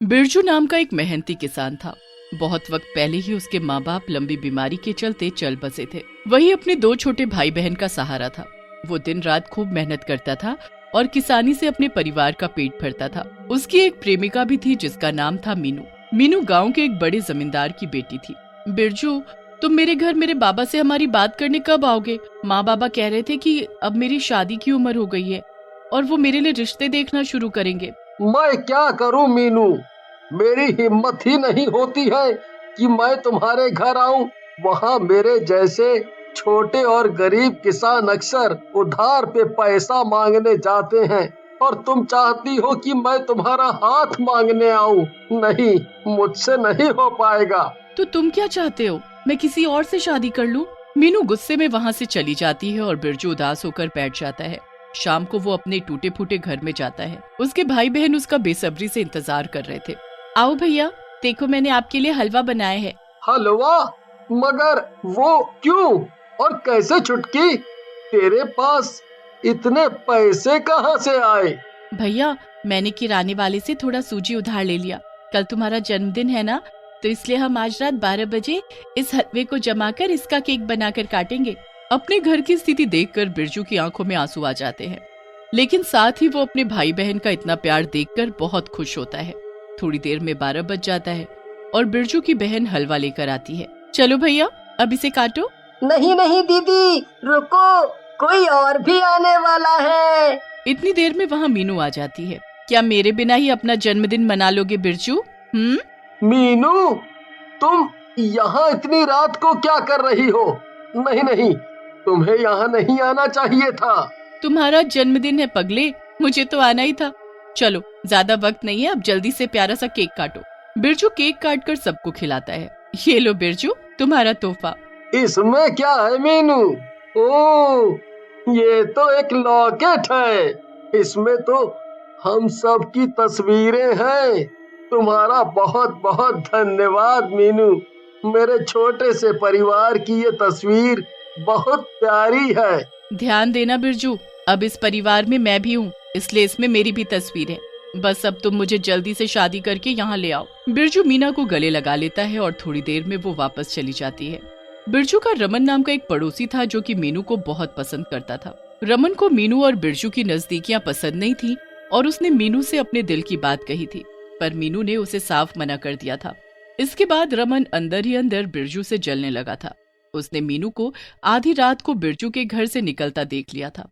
बिरजू नाम का एक मेहनती किसान था। बहुत वक्त पहले ही उसके माँ बाप लंबी बीमारी के चलते चल बसे थे। वही अपने दो छोटे भाई बहन का सहारा था। वो दिन रात खूब मेहनत करता था और किसानी से अपने परिवार का पेट भरता था। उसकी एक प्रेमिका भी थी जिसका नाम था मीनू। मीनू गांव के एक बड़े जमींदार की बेटी थी। बिरजू, तुम मेरे घर मेरे बाबा से हमारी बात करने कब आओगे? माँ बाबा कह रहे थे कि अब मेरी शादी की उम्र हो गई है और वो मेरे लिए रिश्ते देखना शुरू करेंगे। मैं क्या करूं मीनू, मेरी हिम्मत ही नहीं होती है कि मैं तुम्हारे घर आऊं। वहाँ मेरे जैसे छोटे और गरीब किसान अक्सर उधार पे पैसा मांगने जाते हैं और तुम चाहती हो कि मैं तुम्हारा हाथ मांगने आऊं। नहीं, मुझसे नहीं हो पाएगा। तो तुम क्या चाहते हो, मैं किसी और से शादी कर लूं? मीनू गुस्से में वहाँ से चली जाती है और बिरजू उदास होकर बैठ जाता है। शाम को वो अपने टूटे फूटे घर में जाता है। उसके भाई बहन उसका बेसब्री से इंतजार कर रहे थे। आओ भैया, देखो मैंने आपके लिए हलवा बनाया है। हलवा? मगर वो क्यों और कैसे छुटकी? तेरे पास इतने पैसे कहाँ से आए? भैया, मैंने किराने वाले से थोड़ा सूजी उधार ले लिया। कल तुम्हारा जन्मदिन है ना, तो इसलिए हम आज रात 12 बजे इस हलवे को जमाकर इसका केक बनाकर काटेंगे। अपने घर की स्थिति देखकर बिरजू की आंखों में आंसू आ जाते हैं, लेकिन साथ ही वो अपने भाई बहन का इतना प्यार देखकर बहुत खुश होता है। थोड़ी देर में 12 बज जाता है और बिरजू की बहन हलवा लेकर आती है। चलो भैया, अब इसे काटो। नहीं नहीं दीदी, रुको, कोई और भी आने वाला है। इतनी देर में वहाँ मीनू आ जाती है। क्या मेरे बिना ही अपना जन्मदिन मना लोगे बिरजू? मीनू, तुम यहाँ इतनी रात को क्या कर रही हो? नहीं नहीं, तुम्हें यहाँ नहीं आना चाहिए था। तुम्हारा जन्मदिन है पगले, मुझे तो आना ही था। चलो, ज्यादा वक्त नहीं है, अब जल्दी से प्यारा सा केक काटो। बिरजू केक काटकर सबको खिलाता है। ये लो बिरजू, तुम्हारा तोहफा। इसमें क्या है मीनू? ओह, ये तो एक लॉकेट है। इसमें तो हम सब की तस्वीरें हैं। तुम्हारा बहुत बहुत धन्यवाद मीनू। मेरे छोटे से परिवार की ये तस्वीर बहुत प्यारी है। ध्यान देना बिरजू, अब इस परिवार में मैं भी हूँ, इसलिए इसमें मेरी भी तस्वीर है। बस अब तुम मुझे जल्दी से शादी करके यहाँ ले आओ। बिरजू मीना को गले लगा लेता है और थोड़ी देर में वो वापस चली जाती है। बिरजू का रमन नाम का एक पड़ोसी था जो कि मीनू को बहुत पसंद करता था। रमन को मीनू और बिरजू की नजदीकियां पसंद नहीं थी और उसने मीनू से अपने दिल की बात कही थी, पर मीनू ने उसे साफ मना कर दिया था। इसके बाद रमन अंदर ही अंदर बिरजू से जलने लगा था। उसने मीनू को आधी रात को बिरजू के घर से निकलता देख लिया था।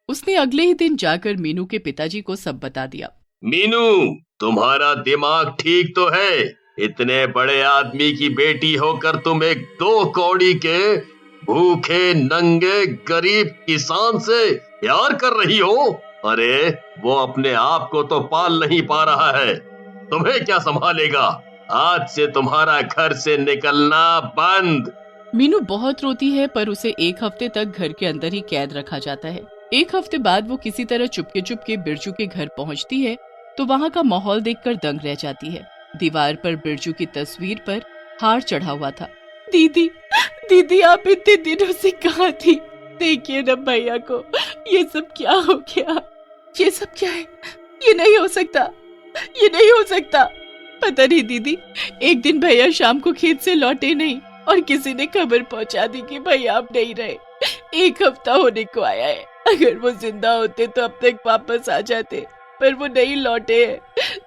उसने अगले ही दिन जाकर मीनू के पिताजी को सब बता दिया। मीनू, तुम्हारा दिमाग ठीक तो है? इतने बड़े आदमी की बेटी होकर तुम एक 2 कौड़ी के भूखे नंगे गरीब किसान से प्यार कर रही हो? अरे वो अपने आप को तो पाल नहीं पा रहा है, तुम्हें क्या संभालेगा? आज से तुम्हारा घर से निकलना बंद। मीनू बहुत रोती है, पर उसे 1 हफ्ते तक घर के अंदर ही कैद रखा जाता है। 1 हफ्ते बाद वो किसी तरह चुपके चुपके बिरजू के घर पहुंचती है तो वहाँ का माहौल देखकर दंग रह जाती है। दीवार पर बिरजू की तस्वीर पर हार चढ़ा हुआ था। दीदी, दीदी आप इतने दिनों से कहाँ थी? देखिए ना भैया को, ये सब क्या हो गया? ये सब क्या है? ये नहीं हो सकता, ये नहीं हो सकता। पता नहीं दीदी, एक दिन भैया शाम को खेत से लौटे नहीं और किसी ने खबर पहुंचा दी कि भैया आप नहीं रहे। 1 हफ्ता होने को आया है। अगर वो जिंदा होते तो अब तक वापस आ जाते, पर वो नहीं लौटे हैं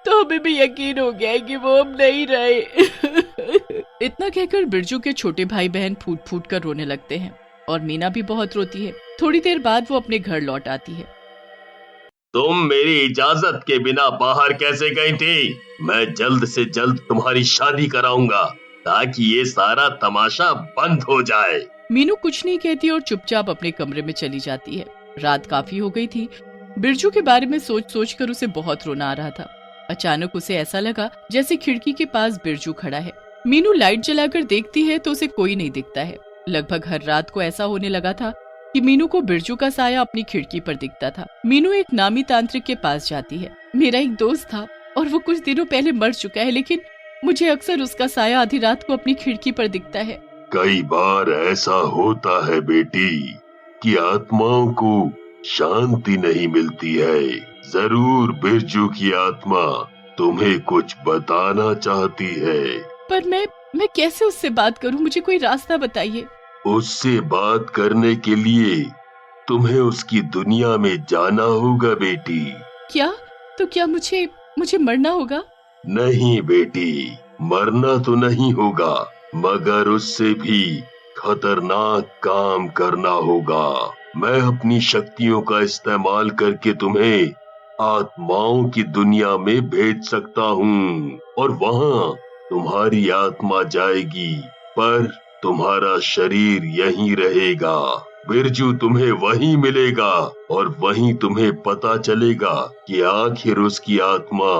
तो हमें भी यकीन हो गया है कि वो अब नहीं रहे। इतना कहकर बिरजू के छोटे भाई बहन फूट फूट कर रोने लगते हैं और मीना भी बहुत रोती है। थोड़ी देर बाद वो अपने घर लौट आती है। तुम मेरी इजाजत के बिना बाहर कैसे गई थी? मैं जल्द से जल्द तुम्हारी शादी कराऊंगा ताकि ये सारा तमाशा बंद हो जाए। मीनू कुछ नहीं कहती और चुपचाप अपने कमरे में चली जाती है। रात काफी हो गई थी। बिरजू के बारे में सोच सोच कर उसे बहुत रोना आ रहा था। अचानक उसे ऐसा लगा जैसे खिड़की के पास बिरजू खड़ा है। मीनू लाइट जलाकर देखती है तो उसे कोई नहीं दिखता है। लगभग हर रात को ऐसा होने लगा था कि मीनू को बिरजू का साया अपनी खिड़की पर दिखता था। मीनू एक नामी तांत्रिक के पास जाती है। मेरा एक दोस्त था और वो कुछ दिनों पहले मर चुका है, लेकिन मुझे अक्सर उसका साया आधी रात को अपनी खिड़की पर दिखता है। कई बार ऐसा होता है बेटी कि आत्माओं को शांति नहीं मिलती है। जरूर बिरजू की आत्मा तुम्हें कुछ बताना चाहती है। पर मैं कैसे उससे बात करूं? मुझे कोई रास्ता बताइए। उससे बात करने के लिए तुम्हें उसकी दुनिया में जाना होगा बेटी। क्या? तो क्या मुझे मरना होगा? नहीं बेटी, मरना तो नहीं होगा, मगर उससे भी खतरनाक काम करना होगा। मैं अपनी शक्तियों का इस्तेमाल करके तुम्हें आत्माओं की दुनिया में भेज सकता हूँ और वहाँ तुम्हारी आत्मा जाएगी, पर तुम्हारा शरीर यहीं रहेगा। बिरजू तुम्हें वहीं मिलेगा और वहीं तुम्हें पता चलेगा कि आखिर उसकी आत्मा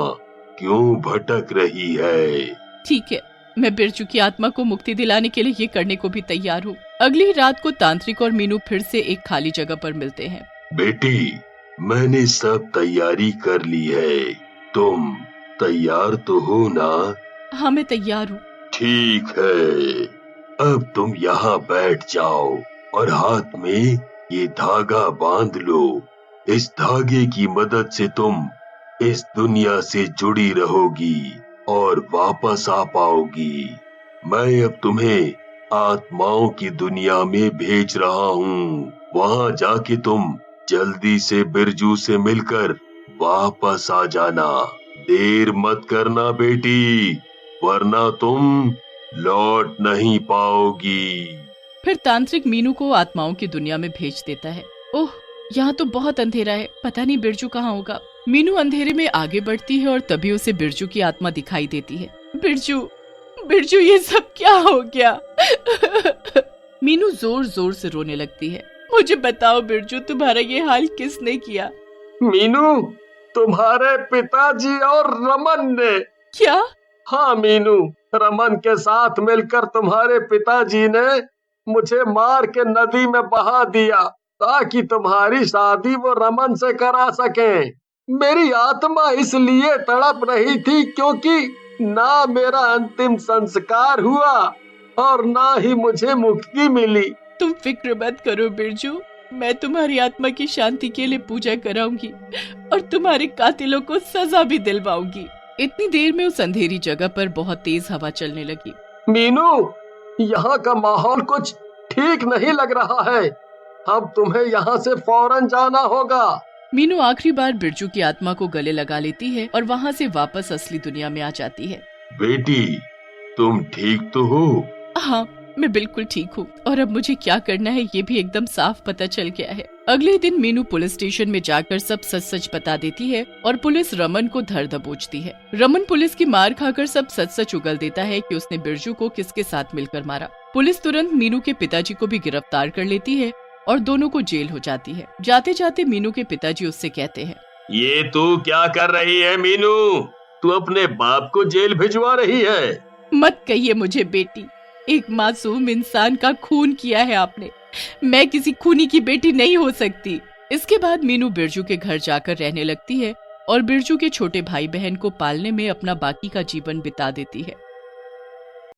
क्यों भटक रही है। ठीक है, मैं बिरजू की आत्मा को मुक्ति दिलाने के लिए ये करने को भी तैयार हूँ। अगली रात को तांत्रिक और मीनू फिर से एक खाली जगह पर मिलते हैं। बेटी, मैंने सब तैयारी कर ली है, तुम तैयार तो हो ना? हाँ, मैं तैयार हूँ। ठीक है, अब तुम यहाँ बैठ जाओ और हाथ में ये धागा बांध लो। इस धागे की मदद से तुम इस दुनिया से जुड़ी रहोगी और वापस आ पाओगी। मैं अब तुम्हें आत्माओं की दुनिया में भेज रहा हूँ। वहाँ जाके तुम जल्दी से बिरजू से मिलकर वापस आ जाना। देर मत करना बेटी, वरना तुम लौट नहीं पाओगी। फिर तांत्रिक मीनू को आत्माओं की दुनिया में भेज देता है। ओह, यहाँ तो बहुत अंधेरा है, पता नहीं बिरजू कहाँ होगा। मीनू अंधेरे में आगे बढ़ती है और तभी उसे बिरजू की आत्मा दिखाई देती है। बिरजू, ये सब क्या हो गया? मीनू जोर जोर से रोने लगती है। मुझे बताओ बिरजू, तुम्हारा ये हाल किसने किया? मीनू, तुम्हारे पिताजी और रमन ने। क्या? हाँ मीनू, रमन के साथ मिलकर तुम्हारे पिताजी ने मुझे मार के नदी में बहा दिया ताकि तुम्हारी शादी वो रमन से करा सकें। मेरी आत्मा इसलिए तड़प रही थी क्योंकि ना मेरा अंतिम संस्कार हुआ और ना ही मुझे मुक्ति मिली। तुम फिक्र मत करो बिरजू, मैं तुम्हारी आत्मा की शांति के लिए पूजा कराऊंगी और तुम्हारे कातिलों को सजा भी दिलवाऊंगी। इतनी देर में उस अंधेरी जगह पर बहुत तेज हवा चलने लगी। मीनू, यहाँ का माहौल कुछ ठीक नहीं लग रहा है, अब तुम्हें यहाँ से फौरन जाना होगा। मीनू आखिरी बार बिरजू की आत्मा को गले लगा लेती है और वहाँ से वापस असली दुनिया में आ जाती है। बेटी, तुम ठीक तो हो? हाँ, मैं बिल्कुल ठीक हूँ और अब मुझे क्या करना है ये भी एकदम साफ पता चल गया है। अगले दिन मीनू पुलिस स्टेशन में जाकर सब सच सच बता देती है और पुलिस रमन को धर दबोचती है। रमन पुलिस की मार खाकर सब सच सच उगल देता है कि उसने बिरजू को किसके साथ मिलकर मारा। पुलिस तुरंत मीनू के पिताजी को भी गिरफ्तार कर लेती है और दोनों को जेल हो जाती है। जाते जाते मीनू के पिताजी उससे कहते हैं, ये तू क्या कर रही है मीनू? तू अपने बाप को जेल भिजवा रही है? मत कहिए मुझे बेटी, एक मासूम इंसान का खून किया है आपने। मैं किसी खूनी की बेटी नहीं हो सकती। इसके बाद मीनू बिरजू के घर जाकर रहने लगती है और बिरजू के छोटे भाई बहन को पालने में अपना बाकी का जीवन बिता देती है।